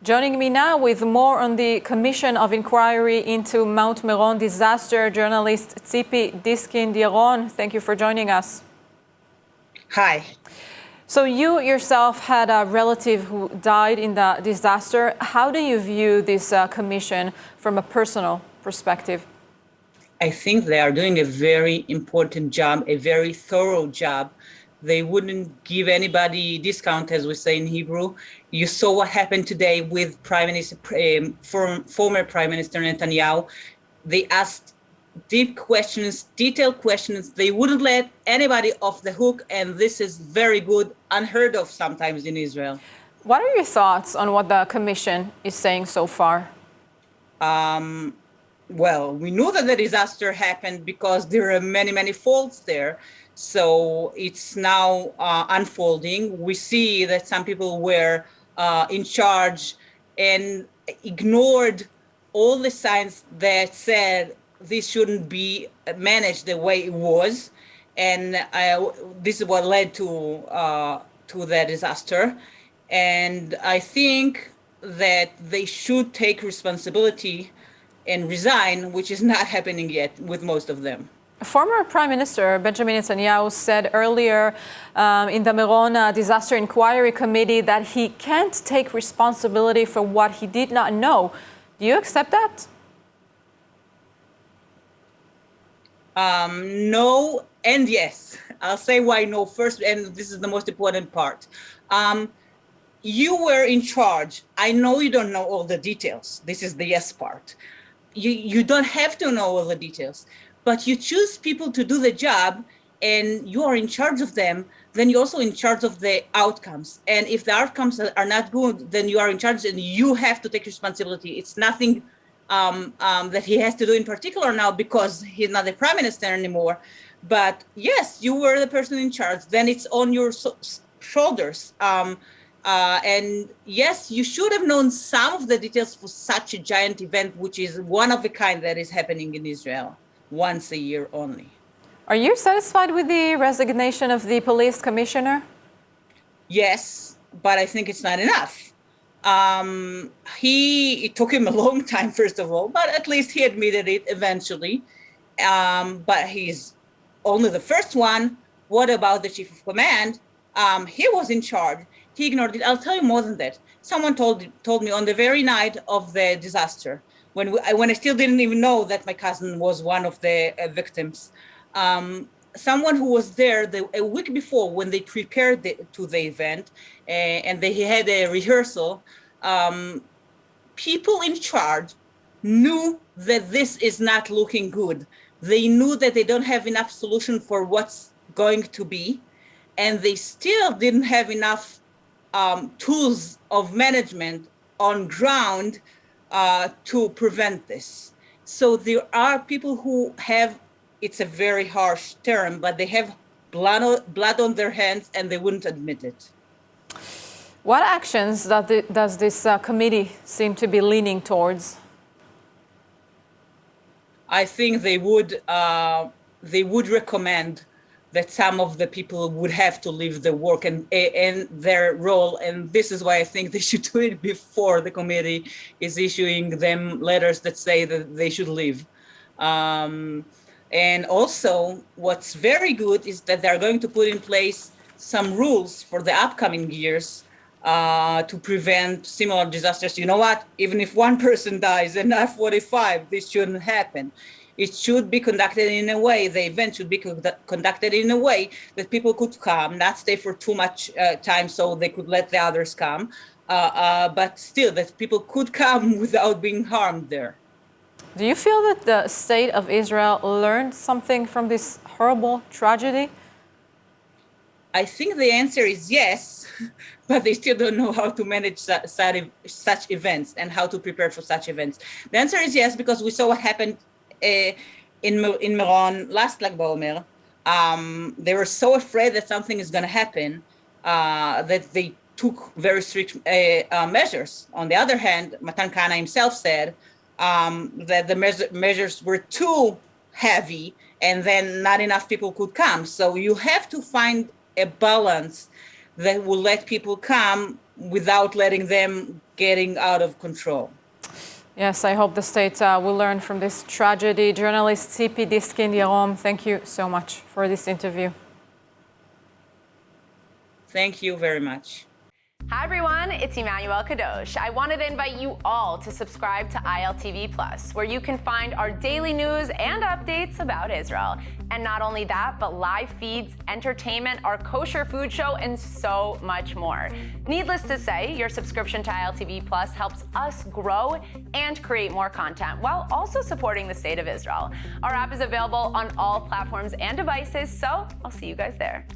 Joining me now with more on the Commission of Inquiry into Mount Meron disaster, journalist Tzippy Diskind Yarom. Thank you for joining us. Hi. So you yourself had a relative who died in the disaster. How do you view this commission from a personal perspective? I think they are doing a very important job, a very thorough job. They wouldn't give anybody discount, as we say in Hebrew. You saw what happened today with former Prime Minister Netanyahu. They asked deep questions, detailed questions. They wouldn't let anybody off the hook, and this is very good, unheard of sometimes in Israel. What are your thoughts on what the commission is saying so far? Well, we knew that the disaster happened because there are many, many faults there. So it's now unfolding. We see that some people were in charge and ignored all the signs that said this shouldn't be managed the way it was. And this is what led to the disaster. And I think that they should take responsibility and resign, which is not happening yet with most of them. Former Prime Minister Benjamin Netanyahu said earlier in the Meron Disaster Inquiry Committee that he can't take responsibility for what he did not know. Do you accept that? No and yes. I'll say why no first, and this is the most important part. You were in charge. I know you don't know all the details. This is the yes part. You don't have to know all the details, but you choose people to do the job and you are in charge of them, then you're also in charge of the outcomes. And if the outcomes are not good, then you are in charge and you have to take responsibility. It's nothing that he has to do in particular now because he's not the prime minister anymore. But yes, you were the person in charge, then it's on your shoulders. And yes, you should have known some of the details for such a giant event, which is one of a kind that is happening in Israel once a year only. Are you satisfied with the resignation of the police commissioner? Yes, but I think it's not enough. It took him a long time, first of all, but at least he admitted it eventually. But he's only the first one. What about the chief of command? He was in charge. He ignored it. I'll tell you more than that. Someone told me on the very night of the disaster, when I still didn't even know that my cousin was one of the victims. Someone who was there a week before when they prepared to the event and they had a rehearsal, people in charge knew that this is not looking good. They knew that they don't have enough solution for what's going to be, and they still didn't have enough tools of management on ground to prevent this. So there are people who have, it's a very harsh term, but they have blood on their hands and they wouldn't admit it. What actions does this committee seem to be leaning towards? I think they would recommend that some of the people would have to leave the work and their role. And this is why I think they should do it before the committee is issuing them letters that say that they should leave. And also, what's very good is that they're going to put in place some rules for the upcoming years to prevent similar disasters. You know what? Even if one person dies and not 45, this shouldn't happen. It should be conducted in a way, the event should be conducted in a way that people could come, not stay for too much time so they could let the others come, but still that people could come without being harmed there. Do you feel that the state of Israel learned something from this horrible tragedy? I think the answer is yes, but they still don't know how to manage such events and how to prepare for such events. The answer is yes, because we saw what happened in Meron last Lag BaOmer. They were so afraid that something is going to happen that they took very strict measures. On the other hand, Matan Kana himself said that the measures were too heavy and then not enough people could come. So you have to find a balance that will let people come without letting them getting out of control. Yes, I hope the state will learn from this tragedy. Journalist Tzippy Diskind Yarom, thank you so much for this interview. Thank you very much. Hi everyone, it's Emmanuel Kadosh. I wanted to invite you all to subscribe to ILTV Plus, where you can find our daily news and updates about Israel. And not only that, but live feeds, entertainment, our kosher food show, and so much more. Needless to say, your subscription to ILTV Plus helps us grow and create more content while also supporting the state of Israel. Our app is available on all platforms and devices, so I'll see you guys there.